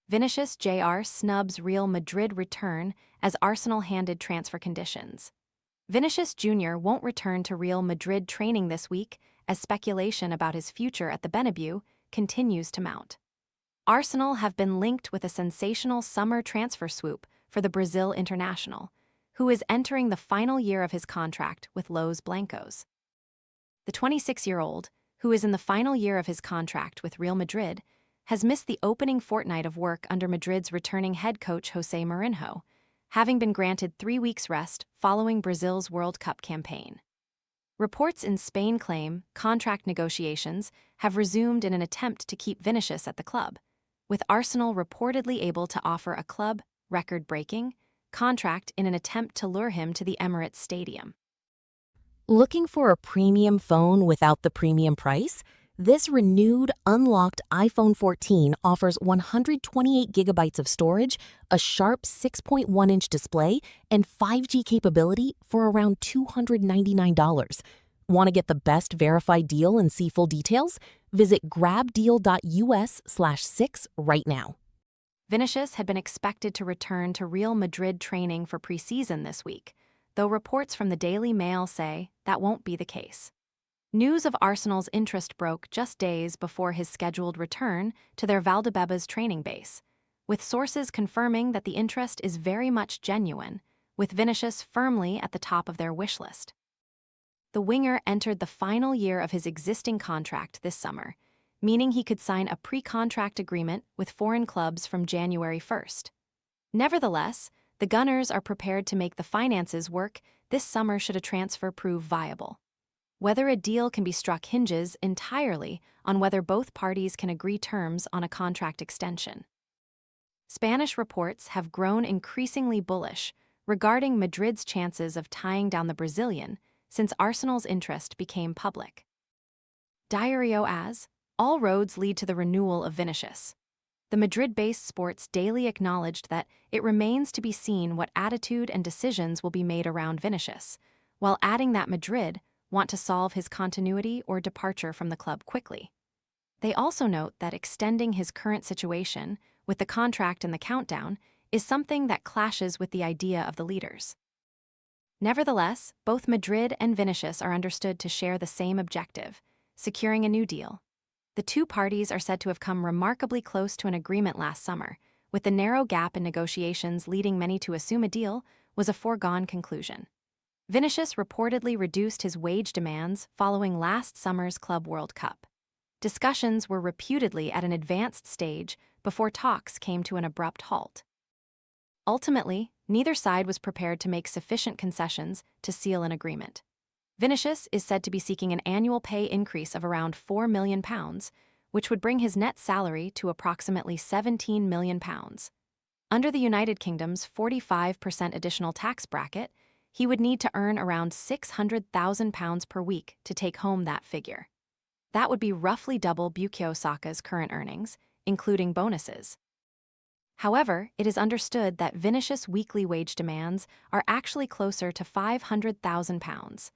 Vinicius Jr. snubs Real Madrid return as Arsenal handed transfer conditions. Vinicius Jr. won't return to Real Madrid training this week as speculation about his future at the Benabeu continues to mount. Arsenal have been linked with a sensational summer transfer swoop for the Brazil international, who is entering the final year of his contract with Los Blancos. The 26-year-old, who is in the final year of his contract with Real Madrid, has missed the opening fortnight of work under Madrid's returning head coach Jose Mourinho, having been granted 3 weeks rest following Brazil's World Cup campaign. Reports in Spain claim contract negotiations have resumed in an attempt to keep Vinicius at the club, with Arsenal reportedly able to offer a club record-breaking contract in an attempt to lure him to the Emirates Stadium. Looking for a premium phone without the premium price? This renewed, unlocked iPhone 14 offers 128 gigabytes of storage, a sharp 6.1-inch display, and 5G capability for around $299. Want to get the best verified deal and see full details? Visit grabdeal.us/6 right now. Vinicius had been expected to return to Real Madrid training for preseason this week, though reports from the Daily Mail say that won't be the case. News of Arsenal's interest broke just days before his scheduled return to their Valdebebas training base, with sources confirming that the interest is very much genuine, with Vinicius firmly at the top of their wish list. The winger entered the final year of his existing contract this summer, meaning he could sign a pre-contract agreement with foreign clubs from January 1st. Nevertheless, the Gunners are prepared to make the finances work this summer should a transfer prove viable. Whether a deal can be struck hinges entirely on whether both parties can agree terms on a contract extension. Spanish reports have grown increasingly bullish regarding Madrid's chances of tying down the Brazilian since Arsenal's interest became public. Diario as, all roads lead to the renewal of Vinicius. The Madrid-based Sports Daily acknowledged that it remains to be seen what attitude and decisions will be made around Vinicius, while adding that Madrid want to solve his continuity or departure from the club quickly. They also note that extending his current situation, with the contract and the countdown, is something that clashes with the idea of the leaders. Nevertheless, both Madrid and Vinicius are understood to share the same objective, securing a new deal. The two parties are said to have come remarkably close to an agreement last summer, with the narrow gap in negotiations leading many to assume a deal was a foregone conclusion. Vinicius reportedly reduced his wage demands following last summer's Club World Cup. Discussions were reputedly at an advanced stage before talks came to an abrupt halt. Ultimately, neither side was prepared to make sufficient concessions to seal an agreement. Vinicius is said to be seeking an annual pay increase of around £4 million, which would bring his net salary to approximately £17 million. Under the United Kingdom's 45% additional tax bracket, he would need to earn around £600,000 per week to take home that figure. That would be roughly double Bukayo Saka's current earnings, including bonuses. However, it is understood that Vinicius' weekly wage demands are actually closer to £500,000.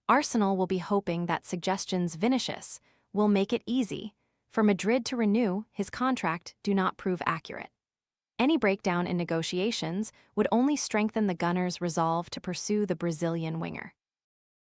Arsenal will be hoping that suggestions Vinicius will make it easy for Madrid to renew his contract do not prove accurate. Any breakdown in negotiations would only strengthen the Gunners' resolve to pursue the Brazilian winger.